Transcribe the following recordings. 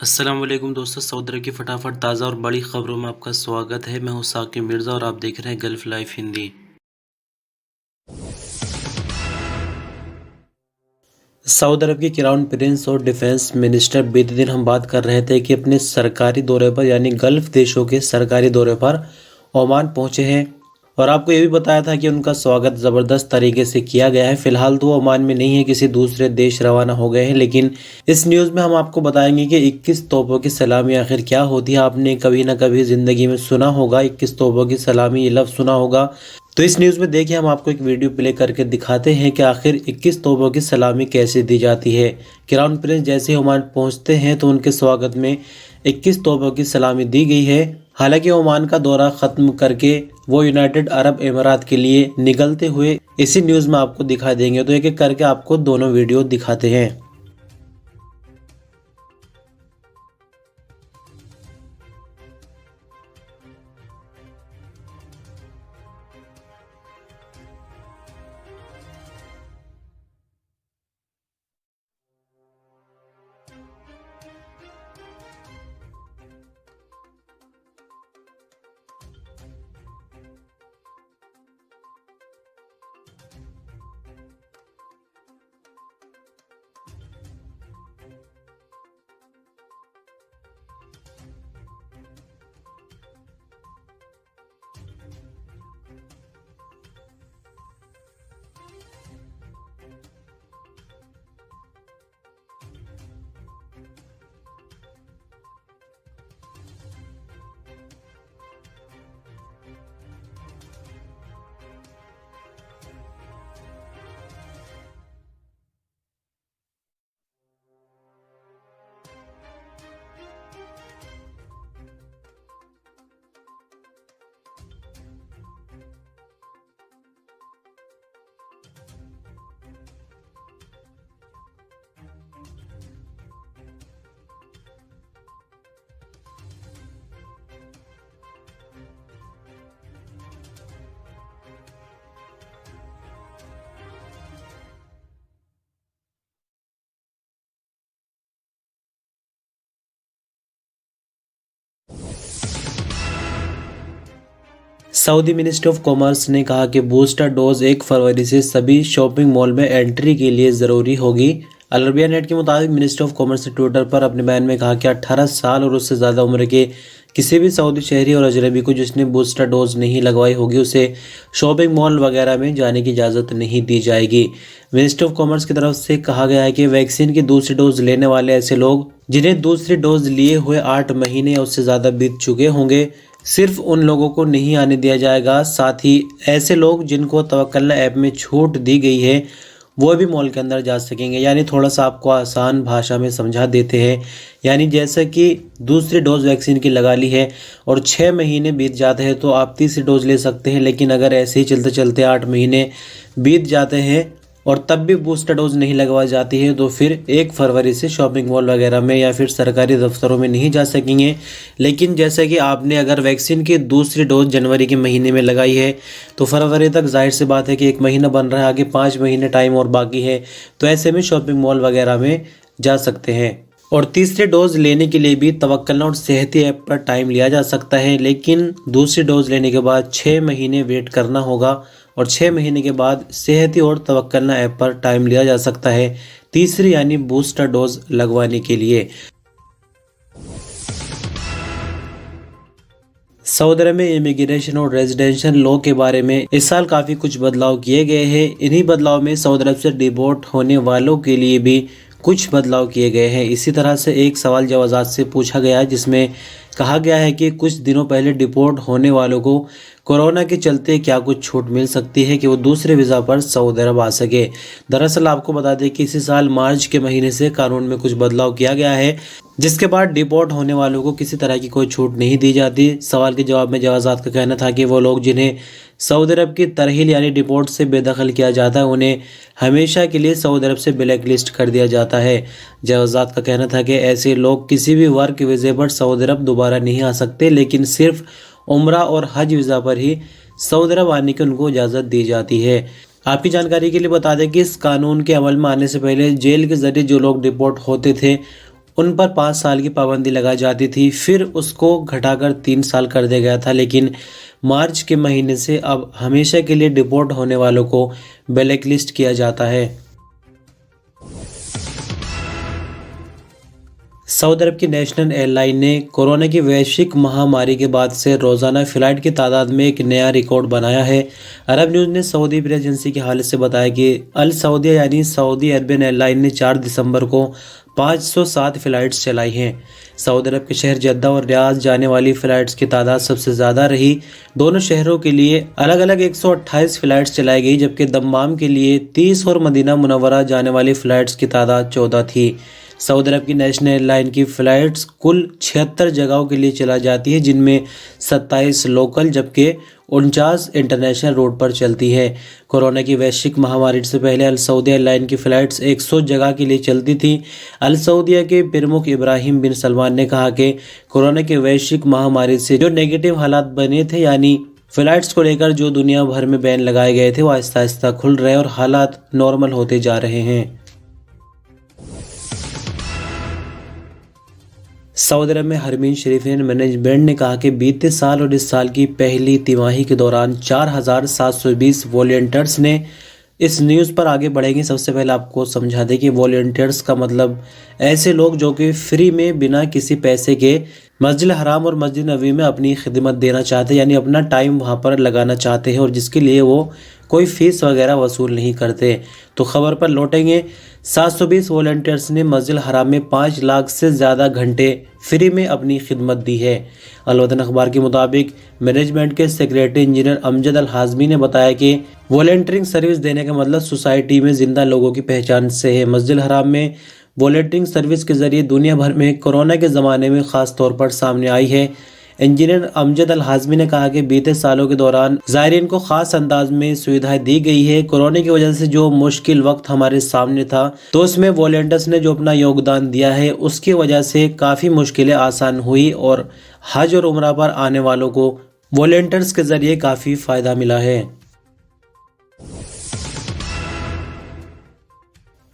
अस्सलाम वालेकुम दोस्तों, सऊदी अरब की फटाफट ताज़ा और बड़ी खबरों में आपका स्वागत है। मैं हूं साकिब मिर्ज़ा और आप देख रहे हैं गल्फ लाइफ हिंदी। सऊदी अरब के क्राउन प्रिंस और डिफेंस मिनिस्टर बीते दिन हम बात कर रहे थे कि अपने सरकारी दौरे पर यानी गल्फ देशों के सरकारी दौरे पर ओमान पहुंचे हैं और आपको ये भी बताया था कि उनका स्वागत ज़बरदस्त तरीके से किया गया है। फिलहाल तो वो ओमान में नहीं है, किसी दूसरे देश रवाना हो गए हैं, लेकिन इस न्यूज़ में हम आपको बताएंगे कि 21 तोपों की सलामी आखिर क्या होती है। आपने कभी ना कभी ज़िंदगी में सुना होगा 21 तोपों की सलामी, ये लफ्ज़ सुना होगा। तो इस न्यूज़ में देखिए, हम आपको एक वीडियो प्ले करके दिखाते हैं कि आखिर 21 तोपों की सलामी कैसे दी जाती है। क्राउन प्रिंस जैसे ही ओमान पहुंचते हैं तो उनके स्वागत में 21 तोपों की सलामी दी गई है। हालांकि ओमान का दौरा ख़त्म करके वो यूनाइटेड अरब अमीरात के लिए निकलते हुए इसी न्यूज़ में आपको दिखा देंगे। तो एक एक करके आपको दोनों वीडियो दिखाते हैं। सऊदी मिनिस्ट्री ऑफ कॉमर्स ने कहा कि बूस्टर डोज 1 फरवरी से सभी शॉपिंग मॉल में एंट्री के लिए ज़रूरी होगी। अल अरबिया नेट के मुताबिक मिनिस्ट्री ऑफ कॉमर्स ने ट्विटर पर अपने बयान में कहा कि 18 साल और उससे ज़्यादा उम्र के किसी भी सऊदी शहरी और अजनबी को जिसने बूस्टर डोज नहीं लगवाई होगी उसे शॉपिंग मॉल वगैरह में जाने की इजाज़त नहीं दी जाएगी। मिनिस्ट्री ऑफ कॉमर्स की तरफ से कहा गया है कि वैक्सीन की दूसरी डोज लेने वाले ऐसे लोग जिन्हें दूसरी डोज लिए हुए 8 महीने या उससे ज़्यादा बीत चुके होंगे, सिर्फ उन लोगों को नहीं आने दिया जाएगा। साथ ही ऐसे लोग जिनको तवक्कलना ऐप में छूट दी गई है वो भी मॉल के अंदर जा सकेंगे। यानी थोड़ा सा आपको आसान भाषा में समझा देते हैं, यानी जैसे कि दूसरी डोज वैक्सीन की लगा ली है और 6 महीने बीत जाते हैं तो आप तीसरी डोज ले सकते हैं, लेकिन अगर ऐसे ही चलते चलते 8 महीने बीत जाते हैं और तब भी बूस्टर डोज नहीं लगवाई जाती है तो फिर 1 फरवरी से शॉपिंग मॉल वगैरह में या फिर सरकारी दफ्तरों में नहीं जा सकेंगे। लेकिन जैसे कि आपने अगर वैक्सीन की दूसरी डोज जनवरी के महीने में लगाई है तो फरवरी तक जाहिर सी बात है कि 1 महीना बन रहा है, आगे 5 महीने टाइम और बाकी है, तो ऐसे में शॉपिंग मॉल वगैरह में जा सकते हैं। और तीसरे डोज लेने के लिए भी तवक्कलना और सेहती ऐप पर टाइम लिया जा सकता है, लेकिन दूसरी डोज लेने के बाद 6 महीने वेट करना होगा और 6 महीने के बाद सेहती और तवक्कलना ऐप पर टाइम लिया जा सकता है तीसरी यानी बूस्टर डोज लगवाने के लिए। सऊदी अरब में इमिग्रेशन और रेजिडेंशियल लॉ के बारे में इस साल काफ़ी कुछ बदलाव किए गए हैं। इन्हीं बदलाव में सऊदी अरब से डिपोर्ट होने वालों के लिए भी कुछ बदलाव किए गए हैं। इसी तरह से एक सवाल जवाज़ात से पूछा गया है जिसमें कहा गया है कि कुछ दिनों पहले डिपोर्ट होने वालों को कोरोना के चलते क्या कुछ छूट मिल सकती है कि वो दूसरे वीज़ा पर सऊदी अरब आ सके। दरअसल आपको बता दें कि इसी साल मार्च के महीने से कानून में कुछ बदलाव किया गया है जिसके बाद डिपोर्ट होने वालों को किसी तरह की कोई छूट नहीं दी जाती। सवाल के जवाब में जवाज़ात का कहना था कि वो लोग जिन्हें सऊदी अरब की तरहील यानी डिपोर्ट से बेदखल किया जाता है उन्हें हमेशा के लिए सऊदी अरब से ब्लैक लिस्ट कर दिया जाता है। जवाज़ात का कहना था कि ऐसे लोग किसी भी वर्क वीज़े पर सऊदी अरब दोबारा नहीं आ सकते, लेकिन सिर्फ उम्रा और हज वीज़ा पर ही सऊदी अरब आने की उनको इजाज़त दी जाती है। आपकी जानकारी के लिए बता दें कि इस कानून के अमल में आने से पहले जेल के ज़रिए जो लोग डिपोर्ट होते थे उन पर 5 साल की पाबंदी लगाई जाती थी, फिर उसको घटाकर 3 साल कर दिया गया था, लेकिन मार्च के महीने से अब हमेशा के लिए डिपोर्ट होने वालों को ब्लैकलिस्ट किया जाता है। सऊदी अरब की नेशनल एयरलाइन ने कोरोना की वैश्विक महामारी के बाद से रोजाना फ्लाइट की तादाद में एक नया रिकॉर्ड बनाया है। अरब न्यूज़ ने सऊदी प्रेस एजेंसी के हवाले से बताया कि अल सऊदिया यानी सऊदी अरबियन एयरलाइन ने 4 दिसंबर को 507 फ्लाइट्स चलाई हैं। सऊदी अरब के शहर जद्दा और रियाद जाने वाली फ़्लाइट्स की तादाद सबसे ज़्यादा रही। दोनों शहरों के लिए अलग अलग 128 फ़्लाइट्स चलाई गई, जबकि दम्माम के लिए 30 और मदीना मुनव्वरा जाने वाली फ़्लाइट्स की तादाद 14 थी। सऊदी अरब की नेशनल एयरलाइन की फ़्लाइट्स कुल 76 जगहों के लिए चलाई जाती है, जिनमें 27 लोकल जबकि 49 इंटरनेशनल रूट पर चलती है। कोरोना की वैश्विक महामारी से पहले अल सऊदिया एयरलाइन की फ़्लाइट्स 100 जगह के लिए चलती थी। अल सऊदिया के प्रमुख इब्राहिम बिन सलमान ने कहा कि कोरोना की वैश्विक महामारी से जो नेगेटिव हालात बने थे, यानी फ़्लाइट्स को लेकर जो दुनिया भर में बैन लगाए गए थे, वो आहिस्ता आहिस्ता खुल रहे हैं और हालात नॉर्मल होते जा रहे हैं। सऊदी अरब में हरमीन शरीफ मैनेजमेंट ने कहा कि बीते साल और इस साल की पहली तिमाही के दौरान 4720 वॉलंटियर्स ने इस न्यूज़ पर आगे बढ़ेंगे। सबसे पहले आपको समझा दें कि वॉलंटियर्स का मतलब ऐसे लोग जो कि फ्री में बिना किसी पैसे के मस्जिद हराम और मस्जिद नबी में अपनी खिदमत देना चाहते हैं, यानी अपना टाइम वहाँ पर लगाना चाहते हैं और जिसके लिए वो कोई फ़ीस वगैरह वसूल नहीं करते। तो खबर पर लौटेंगे। 720 वॉलंटियर्स ने मस्जिद हराम में 5 लाख से ज़्यादा घंटे फ्री में अपनी खिदमत दी है। अल वतन अखबार के मुताबिक मैनेजमेंट के सेक्रेटरी इंजीनियर अमजद अल हाजमी ने बताया कि वॉलंटियरिंग सर्विस देने का मतलब सोसाइटी में जिंदा लोगों की पहचान से है। मस्जिद हराम में वॉलंटियरिंग सर्विस के जरिए दुनिया भर में कोरोना के ज़माने में ख़ास तौर पर सामने आई है। इंजीनियर अमजद अल हाजमी ने कहा कि बीते सालों के दौरान ज़ायरीन को ख़ास अंदाज में सुविधाएं दी गई है। कोरोना की वजह से जो मुश्किल वक्त हमारे सामने था, तो उसमें वॉलंटियर्स ने जो अपना योगदान दिया है, उसकी वजह से काफ़ी मुश्किलें आसान हुई और हज और उम्रा पर आने वालों को वॉलंटियर्स के ज़रिए काफ़ी फ़ायदा मिला है।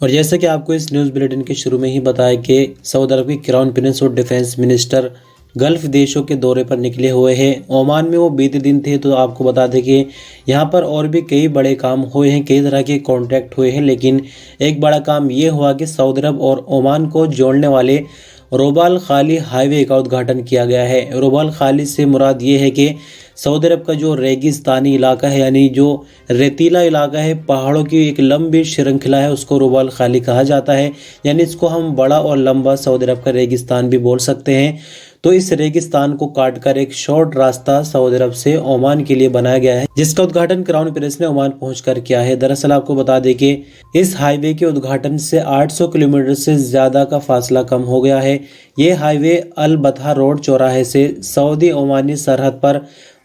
और जैसे कि आपको इस न्यूज़ बुलेटिन के शुरू में ही बताया कि सऊदी अरब के क्राउन प्रिंस और डिफेंस मिनिस्टर गल्फ़ देशों के दौरे पर निकले हुए हैं। ओमान में वो बीते दिन थे। तो आपको बता दें कि यहाँ पर और भी कई बड़े काम हुए हैं, कई तरह के कॉन्ट्रैक्ट हुए हैं, लेकिन एक बड़ा काम ये हुआ कि सऊदी अरब और ओमान को जोड़ने वाले रोबाल खाली हाईवे का उद्घाटन किया गया है। रोबाल खाली से मुराद ये है कि सऊदी अरब का जो रेगिस्तानी इलाका है, यानी जो रेतीला इलाका है, पहाड़ों की एक लंबी श्रृंखला है, उसको रोबाल खाली कहा जाता है। यानी इसको हम बड़ा और लंबा सऊदी अरब का रेगिस्तान भी बोल सकते हैं। तो इस रेगिस्तान को काटकर एक शॉर्ट रास्ता सऊदी अरब से ओमान के लिए बनाया गया है, जिसका उद्घाटन क्राउन प्रिंस ने ओमान पहुंचकर किया है। दरअसल आपको बता दें कि इस हाईवे के उद्घाटन से 800 किलोमीटर से ज़्यादा का फासला कम हो गया है। ये हाईवे अल बथा रोड चौराहे से सऊदी ओमानी सरहद पर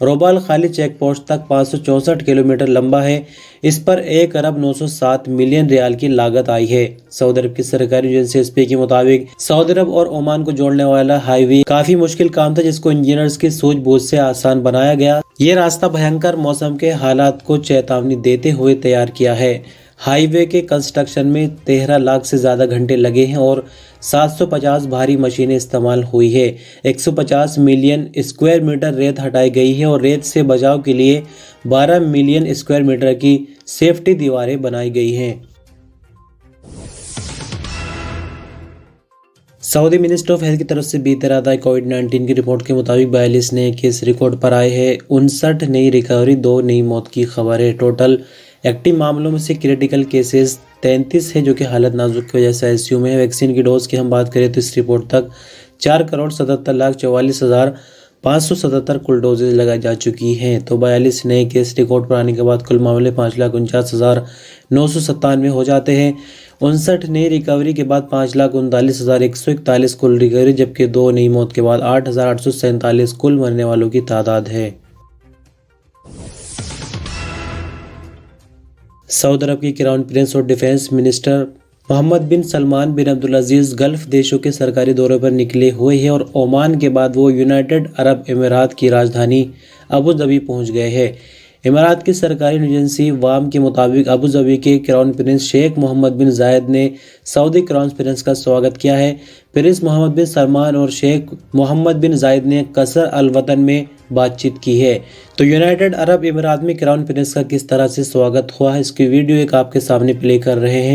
रोबाल खाली चेक पोस्ट तक 564 किलोमीटर लंबा है। इस पर 1 अरब 907 मिलियन रियाल की लागत आई है। सऊदी अरब की सरकारी एजेंसी एसपी के मुताबिक सऊदी अरब और ओमान को जोड़ने वाला हाईवे काफी मुश्किल काम था, जिसको इंजीनियर्स की सूझबूझ से आसान बनाया गया। ये रास्ता भयंकर मौसम के हालात को चेतावनी देते हुए तैयार किया है। हाईवे के कंस्ट्रक्शन में 13 लाख से ज़्यादा घंटे लगे हैं और 750 भारी मशीनें इस्तेमाल हुई है। 150 मिलियन स्क्वायर मीटर रेत हटाई गई है और रेत से बचाव के लिए 12 मिलियन स्क्वायर मीटर की सेफ्टी दीवारें बनाई गई हैं। सऊदी मिनिस्ट्री ऑफ हेल्थ की तरफ से बीते रात आई कोविड-19 की रिपोर्ट के मुताबिक 42 नए केस रिकॉर्ड पर आए हैं। 59 नई रिकवरी, 2 नई मौत की खबर है। टोटल एक्टिव मामलों में से क्रिटिकल केसेस 33 है, जो कि हालत नाजुक की वजह से आईसीयू में है। वैक्सीन की डोज की हम बात करें तो इस रिपोर्ट तक 4,77,44,577 कुल डोजेज लगाई जा चुकी हैं। तो 42 नए केस रिकॉर्ड पर आने के बाद कुल मामले 5,49,997 हो जाते हैं। 59 नई रिकवरी के बाद 5,39,141 कुल रिकवरी, जबकि 2 नई मौत के बाद 8,847 कुल मरने वालों की तादाद है। सऊदी अरब की क्राउन प्रिंस और डिफेंस मिनिस्टर मोहम्मद बिन सलमान बिन अब्दुल अजीज गल्फ देशों के सरकारी दौरे पर निकले हुए हैं और ओमान के बाद वो यूनाइटेड अरब अमीरात की राजधानी अबू धाबी पहुंच गए हैं। इमारात की सरकारी एजेंसी वाम के मुताबिक अबू धाबी के क्राउन प्रिंस शेख मोहम्मद बिन जायद ने सऊदी क्राउन प्रिंस का स्वागत किया है। प्रिंस मोहम्मद बिन सलमान और शेख मोहम्मद बिन जायद ने कसर अल वतन में बातचीत की है। तो यूनाइटेड अरब इमारात में क्राउन प्रिंस का किस तरह से स्वागत हुआ है, इसकी वीडियो एक आपके सामने प्ले कर रहे हैं।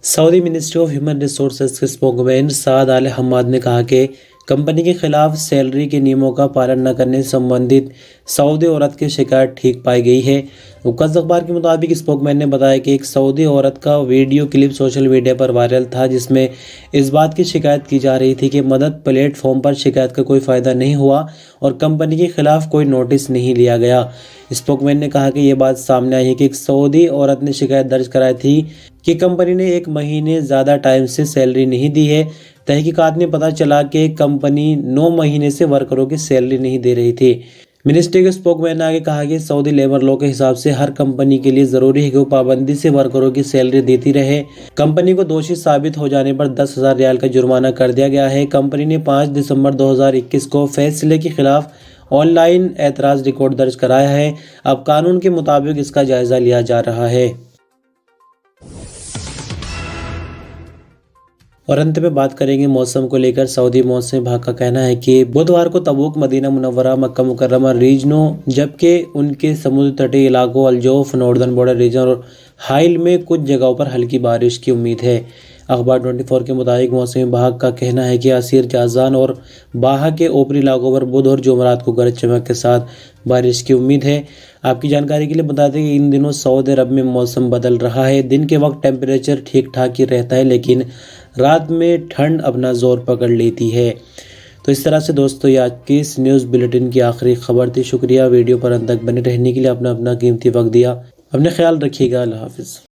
Saudi ministry of human resources के स्पोकमैन साद आल हम्माद ने कहा कि कंपनी के खिलाफ सैलरी के नियमों का पालन न करने से संबंधित सऊदी औरत की शिकायत ठीक पाई गई है। उकस अखबार के मुताबिक स्पोकमैन ने बताया कि एक सऊदी औरत का वीडियो क्लिप सोशल मीडिया पर वायरल था, जिसमें इस बात की शिकायत की जा रही थी कि मदद प्लेटफॉर्म पर शिकायत का कोई फ़ायदा नहीं हुआ और कंपनी के खिलाफ कोई नोटिस नहीं लिया गया। स्पोकमैन ने कहा कि यह बात सामने आई है कि एक सऊदी औरत ने शिकायत दर्ज कराई थी कि कंपनी ने 1 महीने ज़्यादा टाइम से सैलरी नहीं दी है। तहकीकात में पता चला कि कंपनी 9 महीने से वर्करों की सैलरी नहीं दे रही थी। मिनिस्ट्री के स्पोकमैन ने आगे कहा कि सऊदी लेबर लॉ के हिसाब से हर कंपनी के लिए जरूरी है कि वो पाबंदी से वर्करों की सैलरी देती रहे। कंपनी को दोषी साबित हो जाने पर 10,000 रियाल का जुर्माना कर दिया गया है। कंपनी ने 5 दिसंबर 2021 को फैसले के खिलाफ ऑनलाइन एतराज़ रिकॉर्ड दर्ज कराया है। अब कानून के मुताबिक इसका जायजा लिया जा रहा है। और अंत में बात करेंगे मौसम को लेकर। सऊदी मौसम विभाग का कहना है कि बुधवार को तबूक, मदीना मुनव्वरा, मक्का मुकर्रमा रीजनों, जबकि उनके समुद्र तटीय इलाकों, अल-जौफ, नॉर्दर्न बॉर्डर रीजन और हाइल में कुछ जगहों पर हल्की बारिश की उम्मीद है। अखबार 24 के मुताबिक मौसम विभाग का कहना है कि असीर, जाजान और बाहा के ऊपरी इलाकों पर बुध और जुमरात को गरज चमक के साथ बारिश की उम्मीद है। आपकी जानकारी के लिए बता दें कि इन दिनों सऊदी अरब में मौसम बदल रहा है। दिन के वक्त टेम्परेचर ठीक ठाक ही रहता है, लेकिन रात में ठंड अपना जोर पकड़ लेती है। तो इस तरह से दोस्तों, ये आज की इस न्यूज़ बुलेटिन की आखिरी खबर थी। शुक्रिया वीडियो पर अंत तक बने रहने के लिए, अपना कीमती वक्त दिया। अपने ख्याल रखिएगा। अल्लाह हाफिज़।